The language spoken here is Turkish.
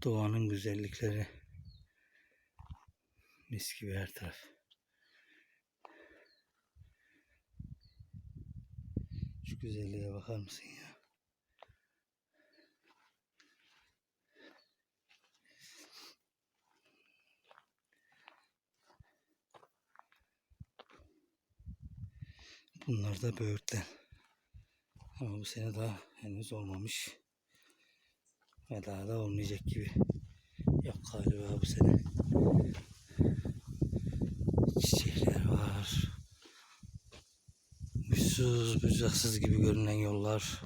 Doğanın güzellikleri. Mis gibi her taraf. Şu güzelliğe bakar mısın ya? Bunlar da böğürtlen. Ama bu sene daha henüz olmamış. Ve daha da olmayacak gibi. Yok galiba bu sene. Çiçekler var. Uçsuz bucaksız gibi görünen yollar.